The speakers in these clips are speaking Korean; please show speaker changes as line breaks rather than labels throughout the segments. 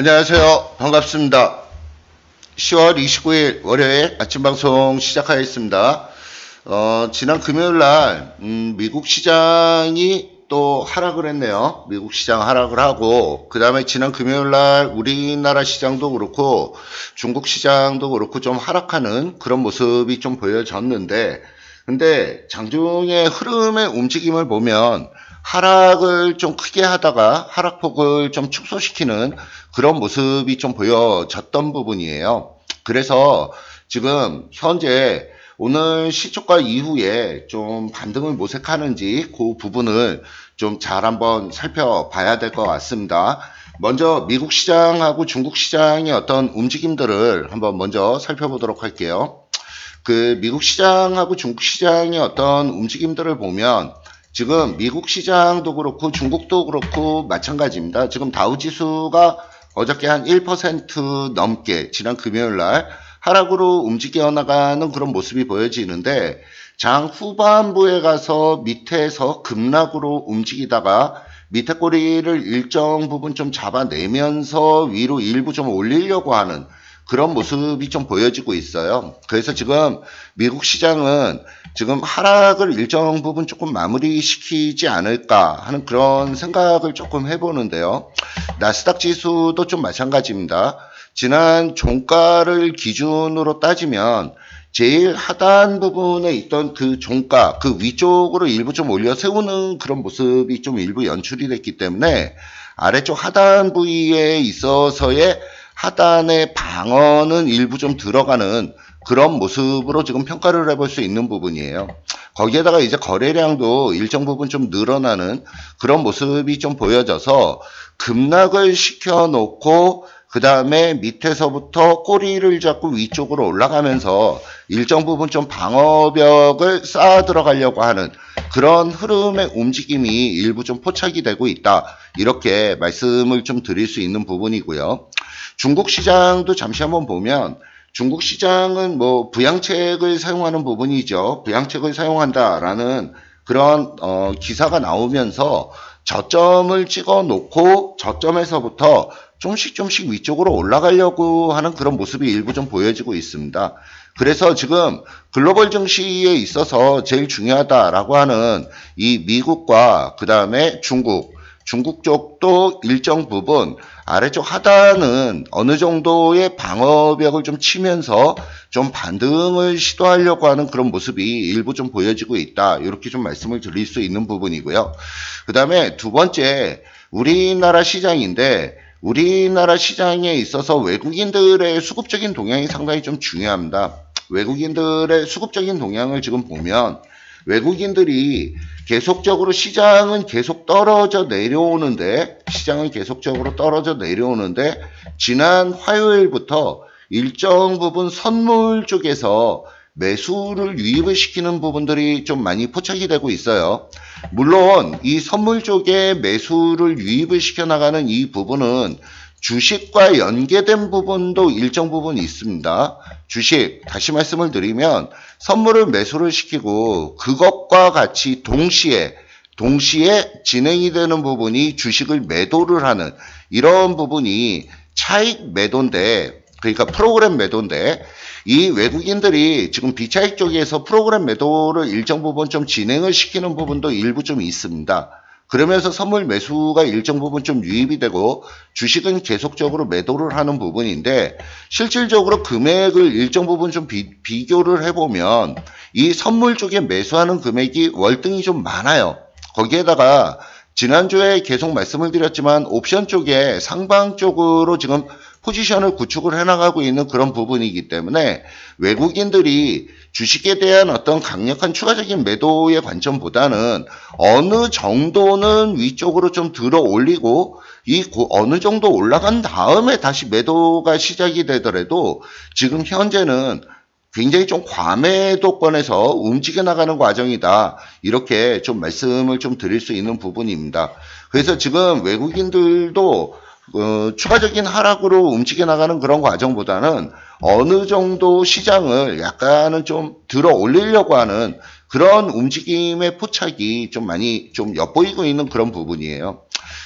안녕하세요. 반갑습니다. 10월 29일 월요일 아침 방송 시작하겠습니다. 지난 금요일 날, 미국 시장이 또 하락을 했네요. 미국 시장 하락을 하고, 그 다음에 지난 금요일 날 우리나라 시장도 그렇고, 중국 시장도 그렇고 좀 하락하는 그런 모습이 좀 보여졌는데, 근데 장중의 흐름의 움직임을 보면, 하락을 좀 크게 하다가 하락폭을 좀 축소시키는 그런 모습이 좀 보여졌던 부분이에요. 그래서 지금 현재 오늘 시초가 이후에 좀 반등을 모색하는지 그 부분을 좀 잘 한번 살펴봐야 될 것 같습니다. 먼저 미국 시장하고 중국 시장의 어떤 움직임들을 한번 먼저 살펴보도록 할게요. 그 미국 시장하고 중국 시장의 어떤 움직임들을 보면 지금 미국 시장도 그렇고 중국도 그렇고 마찬가지입니다. 지금 다우지수가 어저께 한 1% 넘게 지난 금요일 날 하락으로 움직여 나가는 그런 모습이 보여지는데 장 후반부에 가서 밑에서 급락으로 움직이다가 밑에 꼬리를 일정 부분 좀 잡아내면서 위로 일부 좀 올리려고 하는 그런 모습이 좀 보여지고 있어요. 그래서 지금 미국 시장은 지금 하락을 일정 부분 조금 마무리시키지 않을까 하는 그런 생각을 조금 해보는데요. 나스닥 지수도 좀 마찬가지입니다. 지난 종가를 기준으로 따지면 제일 하단 부분에 있던 그 종가, 그 위쪽으로 일부 좀 올려 세우는 그런 모습이 좀 일부 연출이 됐기 때문에 아래쪽 하단 부위에 있어서의 하단의 방어는 일부 좀 들어가는 그런 모습으로 지금 평가를 해볼 수 있는 부분이에요. 거기에다가 이제 거래량도 일정 부분 좀 늘어나는 그런 모습이 좀 보여져서 급락을 시켜놓고 그 다음에 밑에서부터 꼬리를 잡고 위쪽으로 올라가면서 일정 부분 좀 방어벽을 쌓아 들어가려고 하는 그런 흐름의 움직임이 일부 좀 포착이 되고 있다. 이렇게 말씀을 좀 드릴 수 있는 부분이고요. 중국 시장도 잠시 한번 보면 중국 시장은 뭐 부양책을 사용하는 부분이죠. 부양책을 사용한다라는 그런 기사가 나오면서 저점을 찍어 놓고 저점에서부터 조금씩 위쪽으로 올라가려고 하는 그런 모습이 일부 좀 보여지고 있습니다. 그래서 지금 글로벌 증시에 있어서 제일 중요하다라고 하는 이 미국과 그 다음에 중국 쪽도 일정 부분 아래쪽 하단은 어느 정도의 방어벽을 좀 치면서 좀 반등을 시도하려고 하는 그런 모습이 일부 좀 보여지고 있다. 이렇게 좀 말씀을 드릴 수 있는 부분이고요. 그 다음에 두 번째, 우리나라 시장인데 우리나라 시장에 있어서 외국인들의 수급적인 동향이 상당히 좀 중요합니다. 외국인들의 수급적인 동향을 지금 보면 외국인들이 계속적으로 시장은 계속 떨어져 내려오는데 지난 화요일부터 일정 부분 선물 쪽에서 매수를 유입을 시키는 부분들이 좀 많이 포착이 되고 있어요. 물론 이 선물 쪽에 매수를 유입을 시켜 나가는 이 부분은 주식과 연계된 부분도 일정 부분 있습니다. 주식, 다시 말씀을 드리면 선물을 매수를 시키고 그것과 같이 동시에 진행이 되는 부분이 주식을 매도를 하는 이런 부분이 차익 매도인데, 그러니까 프로그램 매도인데, 이 외국인들이 지금 비차익 쪽에서 프로그램 매도를 일정 부분 좀 진행을 시키는 부분도 일부 좀 있습니다. 그러면서 선물 매수가 일정 부분 좀 유입이 되고 주식은 계속적으로 매도를 하는 부분인데 실질적으로 금액을 일정 부분 좀 비교를 해보면 이 선물 쪽에 매수하는 금액이 월등히 좀 많아요. 거기에다가 지난주에 계속 말씀을 드렸지만 옵션 쪽에 상방 쪽으로 지금 포지션을 구축을 해나가고 있는 그런 부분이기 때문에 외국인들이 주식에 대한 어떤 강력한 추가적인 매도의 관점보다는 어느 정도는 위쪽으로 좀 들어 올리고 어느 정도 올라간 다음에 다시 매도가 시작이 되더라도 지금 현재는 굉장히 좀 과매도권에서 움직여 나가는 과정이다. 이렇게 좀 말씀을 좀 드릴 수 있는 부분입니다. 그래서 지금 외국인들도 추가적인 하락으로 움직여 나가는 그런 과정보다는 어느 정도 시장을 약간은 좀 들어 올리려고 하는 그런 움직임의 포착이 좀 많이 좀 엿보이고 있는 그런 부분이에요.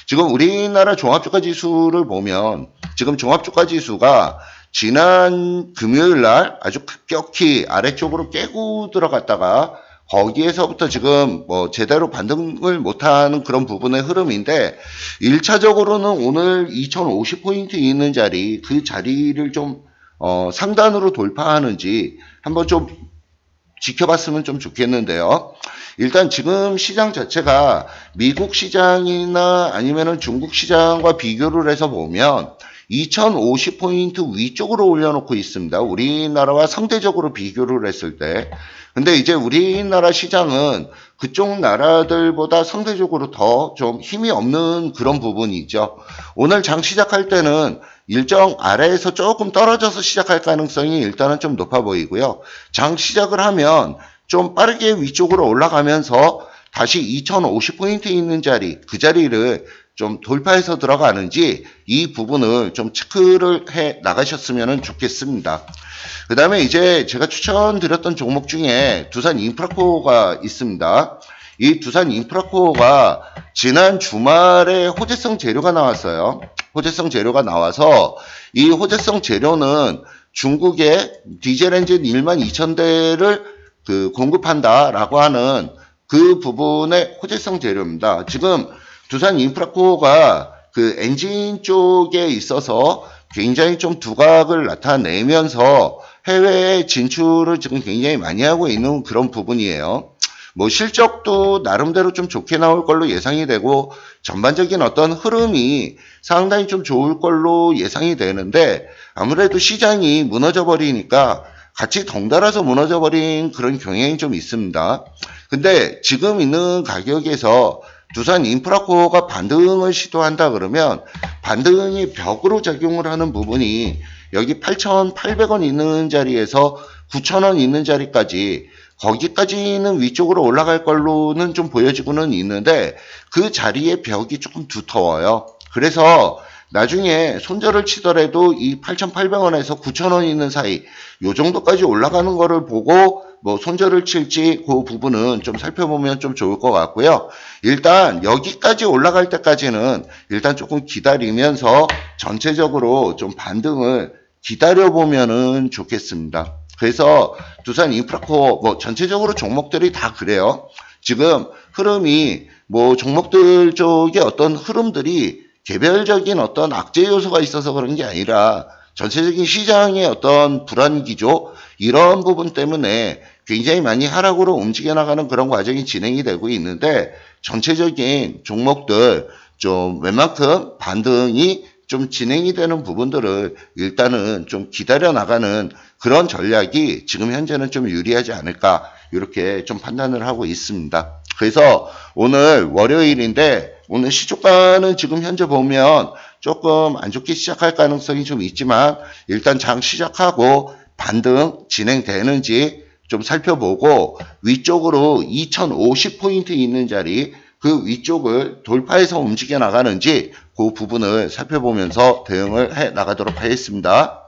지금 우리나라 종합주가 지수를 보면 지금 종합주가 지수가 지난 금요일 날 아주 급격히 아래쪽으로 깨고 들어갔다가 거기에서부터 지금 뭐 제대로 반등을 못하는 그런 부분의 흐름인데 1차적으로는 오늘 2050포인트 있는 자리 그 자리를 좀 상단으로 돌파하는지 한번 좀 지켜봤으면 좀 좋겠는데요. 일단 지금 시장 자체가 미국 시장이나 아니면은 중국 시장과 비교를 해서 보면 2050포인트 위쪽으로 올려놓고 있습니다. 우리나라와 상대적으로 비교를 했을 때. 근데 이제 우리나라 시장은 그쪽 나라들보다 상대적으로 더 좀 힘이 없는 그런 부분이 있죠. 오늘 장 시작할 때는 일정 아래에서 조금 떨어져서 시작할 가능성이 일단은 좀 높아 보이고요. 장 시작을 하면 좀 빠르게 위쪽으로 올라가면서 다시 2050포인트 있는 자리, 그 자리를 좀 돌파해서 들어가는지 이 부분을 좀 체크를 해 나가셨으면 좋겠습니다. 그 다음에 이제 제가 추천드렸던 종목 중에 두산 인프라코어가 있습니다. 이 두산 인프라코어가 지난 주말에 호재성 재료가 나왔어요. 호재성 재료가 나와서 이 호재성 재료는 중국의 디젤 엔진 12,000대를 공급한다라고 하는 그 부분의 호재성 재료입니다. 지금 두산 인프라코어가 그 엔진 쪽에 있어서 굉장히 좀 두각을 나타내면서 해외에 진출을 지금 굉장히 많이 하고 있는 그런 부분이에요. 뭐 실적도 나름대로 좀 좋게 나올 걸로 예상이 되고 전반적인 어떤 흐름이 상당히 좀 좋을 걸로 예상이 되는데 아무래도 시장이 무너져 버리니까 같이 덩달아서 무너져 버린 그런 경향이 좀 있습니다. 근데 지금 있는 가격에서 두산 인프라코어가 반등을 시도한다 그러면 반등이 벽으로 작용을 하는 부분이 여기 8,800원 있는 자리에서 9,000원 있는 자리까지 거기까지는 위쪽으로 올라갈 걸로는 좀 보여지고는 있는데 그 자리의 벽이 조금 두터워요. 그래서 나중에 손절을 치더라도 이 8,800원에서 9,000원 있는 사이 요 정도까지 올라가는 거를 보고 뭐 손절을 칠지 그 부분은 좀 살펴보면 좀 좋을 것 같고요. 일단 여기까지 올라갈 때까지는 일단 조금 기다리면서 전체적으로 좀 반등을 기다려보면은 좋겠습니다. 그래서 두산 인프라코어 뭐 전체적으로 종목들이 다 그래요. 지금 흐름이 뭐 종목들 쪽에 어떤 흐름들이 개별적인 어떤 악재 요소가 있어서 그런 게 아니라 전체적인 시장의 어떤 불안 기조 이런 부분 때문에 굉장히 많이 하락으로 움직여 나가는 그런 과정이 진행이 되고 있는데 전체적인 종목들 좀 웬만큼 반등이 좀 진행이 되는 부분들을 일단은 좀 기다려 나가는 그런 전략이 지금 현재는 좀 유리하지 않을까 이렇게 좀 판단을 하고 있습니다. 그래서 오늘 월요일인데 오늘 시초가는 지금 현재 보면 조금 안 좋게 시작할 가능성이 좀 있지만 일단 장 시작하고 반등 진행되는지 좀 살펴보고 위쪽으로 2050포인트 있는 자리 그 위쪽을 돌파해서 움직여 나가는지 그 부분을 살펴보면서 대응을 해 나가도록 하겠습니다.